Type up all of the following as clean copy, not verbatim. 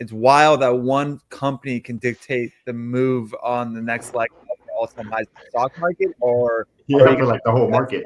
It's wild that one company can dictate the move on the next leg of the all-time highs in the stock market, or Yeah, are you for like the whole market.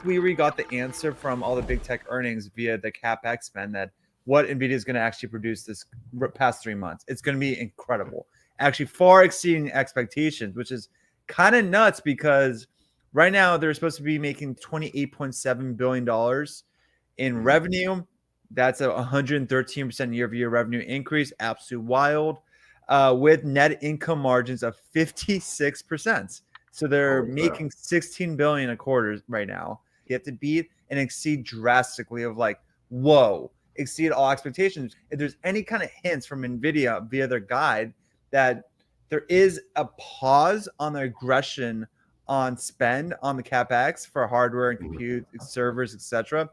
We already got the answer from all the big tech earnings via the CapEx spend that what NVIDIA is going to actually produce this past 3 months. It's going to be incredible, actually far exceeding expectations, which is kind of nuts because right now they're supposed to be making $28.7 billion in revenue. That's a 113% year-over-year revenue increase. Absolute wild. With net income margins of 56%. So they're making 16 billion a quarter right now. You have to beat and exceed drastically of like, whoa, exceed all expectations. If there's any kind of hints from NVIDIA via their guide that there is a pause on the aggression on spend on the CapEx for hardware and compute servers, etc.,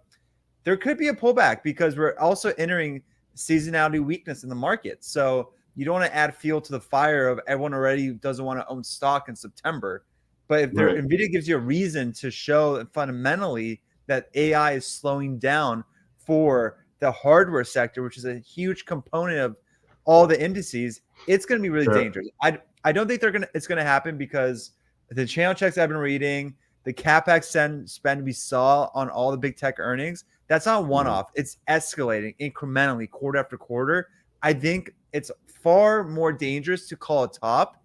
there could be a pullback because we're also entering seasonality weakness in the market. So you don't want to add fuel to the fire of everyone already doesn't want to own stock in September. But if NVIDIA gives you a reason to show fundamentally that AI is slowing down for the hardware sector, which is a huge component of all the indices, it's going to be really dangerous. I don't think it's going to happen because the channel checks I've been reading, the CapEx spend we saw on all the big tech earnings, that's not one-off. It's escalating incrementally quarter after quarter. I think it's far more dangerous to call a top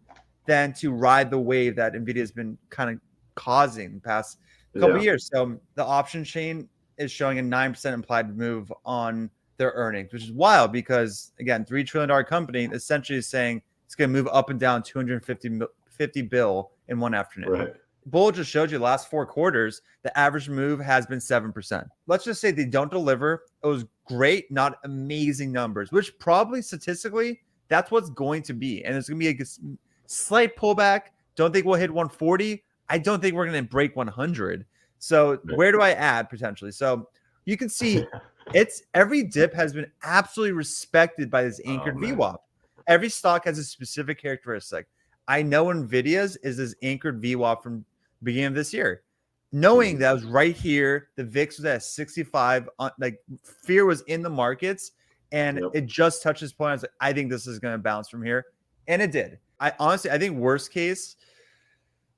than to ride the wave that NVIDIA has been kind of causing the past couple of years. So the option chain is showing a 9% implied move on their earnings, which is wild because, again, $3 trillion company essentially is saying it's going to move up and down 250 bill in one afternoon. Bull just showed you the last 4 quarters, the average move has been 7%. Let's just say they don't deliver. It was great, not amazing numbers, which probably statistically, that's what's going to be. And it's going to be a slight pullback. Don't think we'll hit 140. I don't think we're going to break 100. So where do I add potentially? So you can see it's every dip has been absolutely respected by this anchored VWAP. Every stock has a specific characteristic. I know NVIDIA's is this anchored VWAP from beginning of this year. Knowing that was right here, the VIX was at 65, like fear was in the markets, and it just touched this point. I was like, I think this is going to bounce from here, and it did. I think worst case,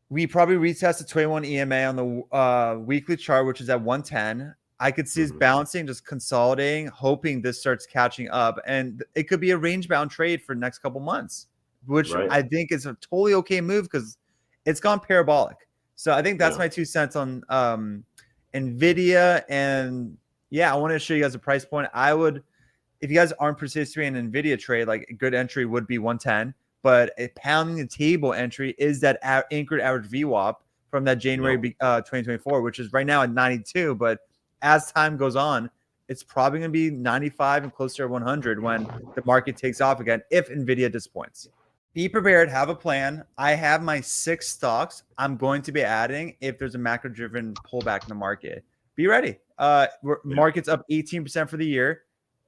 we probably retest the 21 EMA on the weekly chart, which is at 110. I could see it bouncing, just consolidating, hoping this starts catching up, and it could be a range-bound trade for the next couple months, which I think is a totally okay move because it's gone parabolic. So I think that's my 2 cents on NVIDIA. And I want to show you guys a price point. I would, if you guys aren't participating in NVIDIA trade, like a good entry would be 110, but a pounding the table entry is that anchored average VWAP from that January 2024, which is right now at 92. But as time goes on, it's probably going to be 95 and closer to 100 when the market takes off again, if NVIDIA disappoints. Be prepared, have a plan. I have my 6 stocks I'm going to be adding if there's a macro-driven pullback in the market. Be ready. Market's up 18% for the year.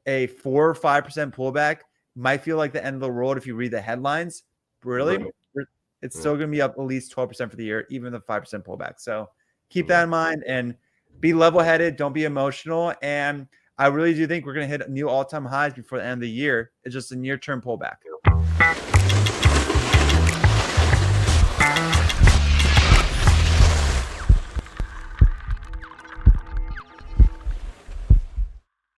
A 4 or 5% pullback might feel like the end of the world if you read the headlines. Really, it's still going to be up at least 12% for the year, even the 5% pullback. So keep that in mind and be level-headed. Don't be emotional. And I really do think we're going to hit new all-time highs before the end of the year. It's just a near-term pullback.